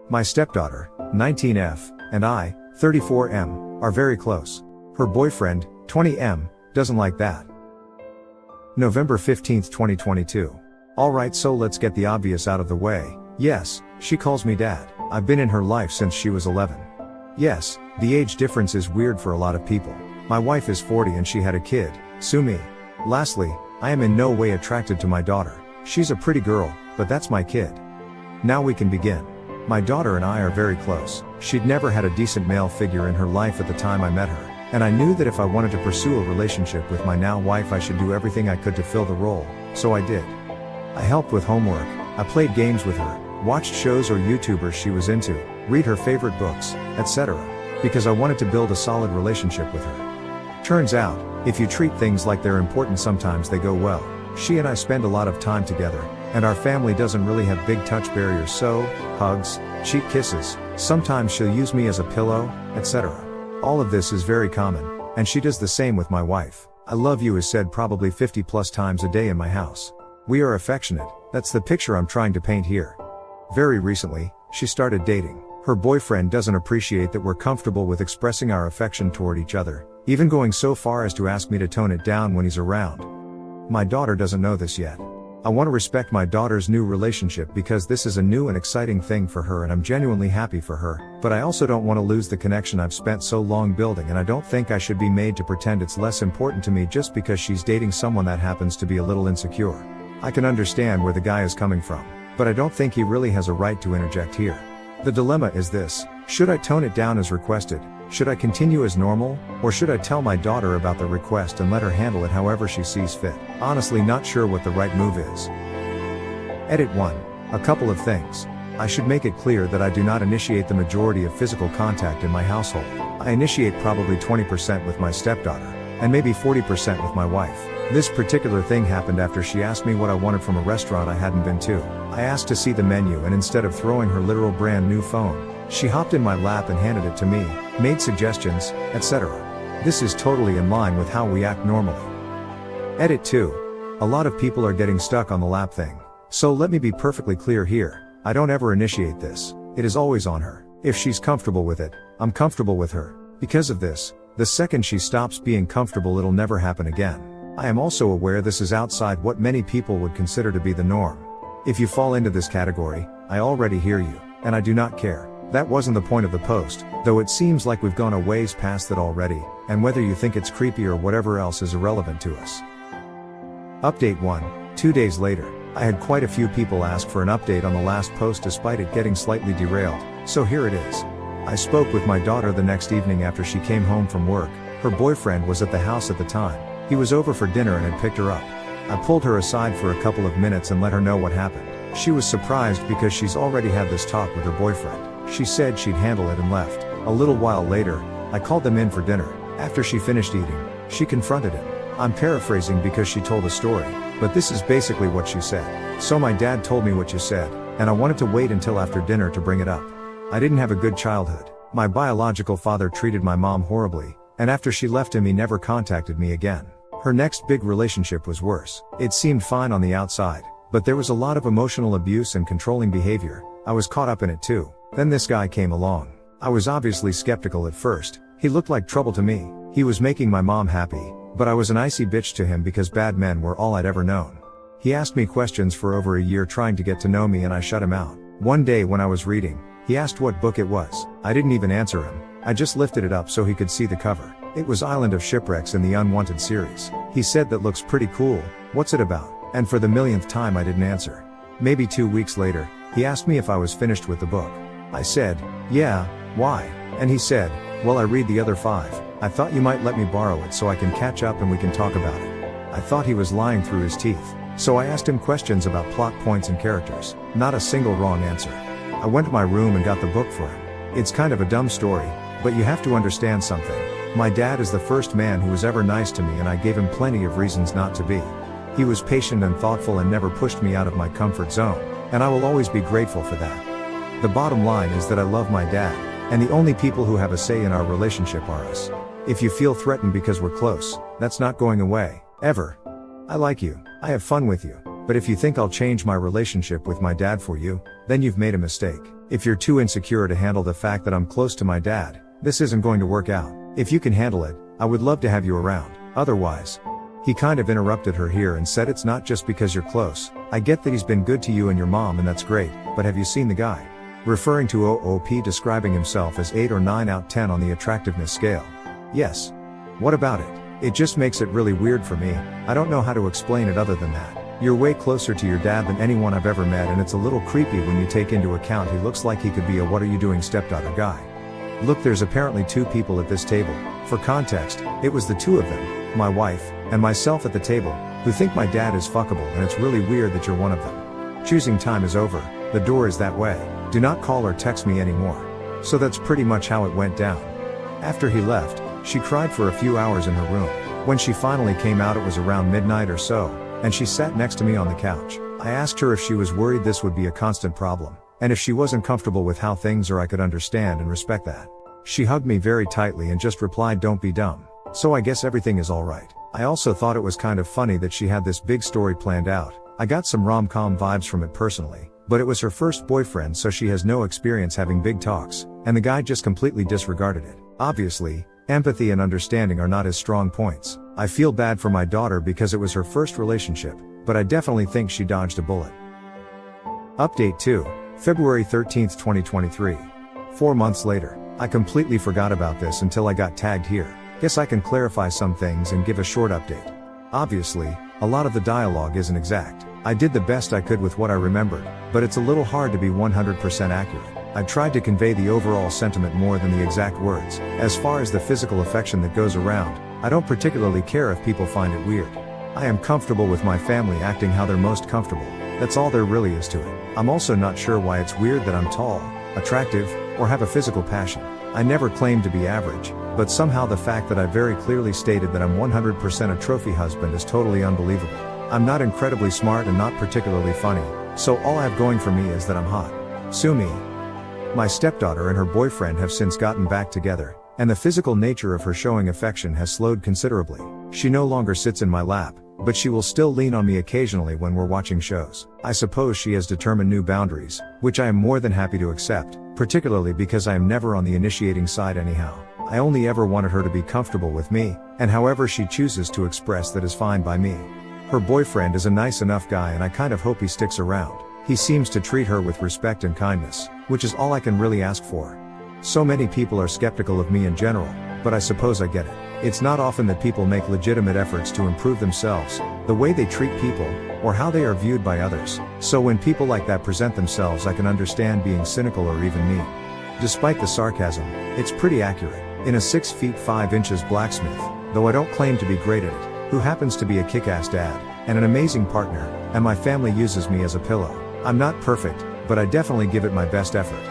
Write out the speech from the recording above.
My stepdaughter, 19F, and I, 34M, are very close. Her boyfriend, 20M, doesn't like that. November 15, 2022. Alright, so let's get the obvious out of the way. Yes, she calls me dad. I've been in her life since she was 11. Yes, the age difference is weird for a lot of people. My wife is 40 and she had a kid, sue me. Lastly, I am in no way attracted to my daughter. She's a pretty girl, but that's my kid. Now we can begin. My daughter and I are very close. She'd never had a decent male figure in her life at the time I met her, and I knew that if I wanted to pursue a relationship with my now wife I should do everything I could to fill the role, so I did. I helped with homework, I played games with her, watched shows or YouTubers she was into, read her favorite books, etc. because I wanted to build a solid relationship with her. Turns out, if you treat things like they're important sometimes they go well. She and I spend a lot of time together, and our family doesn't really have big touch barriers, so, hugs, cheek kisses, sometimes she'll use me as a pillow, etc. All of this is very common, and she does the same with my wife. I love you is said probably 50 plus times a day in my house. We are affectionate, that's the picture I'm trying to paint here. Very recently, she started dating. Her boyfriend doesn't appreciate that we're comfortable with expressing our affection toward each other, even going so far as to ask me to tone it down when he's around. My daughter doesn't know this yet. I want to respect my daughter's new relationship because this is a new and exciting thing for her and I'm genuinely happy for her, but I also don't want to lose the connection I've spent so long building, and I don't think I should be made to pretend it's less important to me just because she's dating someone that happens to be a little insecure. I can understand where the guy is coming from, but I don't think he really has a right to interject here. The dilemma is this: should I tone it down as requested? Should I continue as normal? Or should I tell my daughter about the request and let her handle it however she sees fit? Honestly, not sure what the right move is. Edit 1. A couple of things. I should make it clear that I do not initiate the majority of physical contact in my household. I initiate probably 20% with my stepdaughter, and maybe 40% with my wife. This particular thing happened after she asked me what I wanted from a restaurant I hadn't been to. I asked to see the menu, and instead of throwing her literal brand new phone, she hopped in my lap and handed it to me, made suggestions, etc. This is totally in line with how we act normally. Edit 2. A lot of people are getting stuck on the lap thing. So let me be perfectly clear here. I don't ever initiate this. It is always on her. If she's comfortable with it, I'm comfortable with her. Because of this, the second she stops being comfortable it'll never happen again. I am also aware this is outside what many people would consider to be the norm. If you fall into this category, I already hear you, and I do not care. That wasn't the point of the post, though it seems like we've gone a ways past that already, and whether you think it's creepy or whatever else is irrelevant to us. Update 1. 2 days later, I had quite a few people ask for an update on the last post despite it getting slightly derailed, so here it is. I spoke with my daughter the next evening after she came home from work. Her boyfriend was at the house at the time. He was over for dinner and had picked her up. I pulled her aside for a couple of minutes and let her know what happened. She was surprised because she's already had this talk with her boyfriend. She said she'd handle it and left. A little while later, I called them in for dinner. After she finished eating, she confronted him. I'm paraphrasing because she told a story, but this is basically what she said. So my dad told me what you said, and I wanted to wait until after dinner to bring it up. I didn't have a good childhood. My biological father treated my mom horribly, and after she left him he never contacted me again. Her next big relationship was worse. It seemed fine on the outside, but there was a lot of emotional abuse and controlling behavior. I was caught up in it too. Then this guy came along. I was obviously skeptical at first. He looked like trouble to me. He was making my mom happy, but I was an icy bitch to him because bad men were all I'd ever known. He asked me questions for over a year trying to get to know me and I shut him out. One day when I was reading, he asked what book it was. I didn't even answer him. I just lifted it up so he could see the cover. It was Island of Shipwrecks in the Unwanted series. He said, "That looks pretty cool, what's it about?" And for the millionth time I didn't answer. Maybe 2 weeks later, he asked me if I was finished with the book. I said, "Yeah, why?" And he said, "Well, I read the other 5. I thought you might let me borrow it so I can catch up and we can talk about it." I thought he was lying through his teeth. So I asked him questions about plot points and characters. Not a single wrong answer. I went to my room and got the book for him. It's kind of a dumb story, but you have to understand something. My dad is the first man who was ever nice to me and I gave him plenty of reasons not to be. He was patient and thoughtful and never pushed me out of my comfort zone, and I will always be grateful for that. The bottom line is that I love my dad, and the only people who have a say in our relationship are us. If you feel threatened because we're close, that's not going away, ever. I like you, I have fun with you, But if you think I'll change my relationship with my dad for you, then you've made a mistake. If you're too insecure to handle the fact that I'm close to my dad, this isn't going to work out. If you can handle it, I would love to have you around. Otherwise, he kind of interrupted her here and said, it's not just because you're close. I get that he's been good to you and your mom, and that's great, but have you seen the guy? Referring to OOP describing himself as 8 or 9 out 10 on the attractiveness scale. Yes. What about it? It just makes it really weird for me. I don't know how to explain it other than that. You're way closer to your dad than anyone I've ever met, and it's a little creepy when you take into account he looks like he could be a what are you doing stepdaughter guy. Look, there's apparently 2 people at this table. For context, it was the 2 of them, my wife, and myself at the table, who think my dad is fuckable, and it's really weird that you're one of them. Choosing time is over, the door is that way, do not call or text me anymore. So that's pretty much how it went down. After he left, she cried for a few hours in her room. When she finally came out, it was around midnight or so, and she sat next to me on the couch. I asked her if she was worried this would be a constant problem, and if she wasn't comfortable with how things are, I could understand and respect that. She hugged me very tightly and just replied, don't be dumb. So I guess everything is alright. I also thought it was kind of funny that she had this big story planned out. I got some rom-com vibes from it personally, but it was her first boyfriend, so she has no experience having big talks, and the guy just completely disregarded it. Obviously, empathy and understanding are not his strong points. I feel bad for my daughter because it was her first relationship, but I definitely think she dodged a bullet. Update 2, February 13, 2023. 4 months later. I completely forgot about this until I got tagged here. Guess I can clarify some things and give a short update. Obviously, a lot of the dialogue isn't exact. I did the best I could with what I remembered, but it's a little hard to be 100% accurate. I tried to convey the overall sentiment more than the exact words. As far as the physical affection that goes around, I don't particularly care if people find it weird. I am comfortable with my family acting how they're most comfortable. That's all there really is to it. I'm also not sure why it's weird that I'm tall, attractive, or have a physical passion. I never claimed to be average, but somehow the fact that I very clearly stated that I'm 100% a trophy husband is totally unbelievable. I'm not incredibly smart and not particularly funny, so all I have going for me is that I'm hot. Sue me. My stepdaughter and her boyfriend have since gotten back together, and the physical nature of her showing affection has slowed considerably. She no longer sits in my lap, but she will still lean on me occasionally when we're watching shows. I suppose she has determined new boundaries, which I am more than happy to accept, particularly because I am never on the initiating side anyhow. I only ever wanted her to be comfortable with me, and however she chooses to express that is fine by me. Her boyfriend is a nice enough guy, and I kind of hope he sticks around. He seems to treat her with respect and kindness, which is all I can really ask for. So many people are skeptical of me in general, but I suppose I get it. It's not often that people make legitimate efforts to improve themselves, the way they treat people, or how they are viewed by others. So when people like that present themselves, I can understand being cynical or even mean. Despite the sarcasm, it's pretty accurate. In a 6 feet 5 inches blacksmith, though I don't claim to be great at it, who happens to be a kick-ass dad, and an amazing partner, and my family uses me as a pillow. I'm not perfect, but I definitely give it my best effort.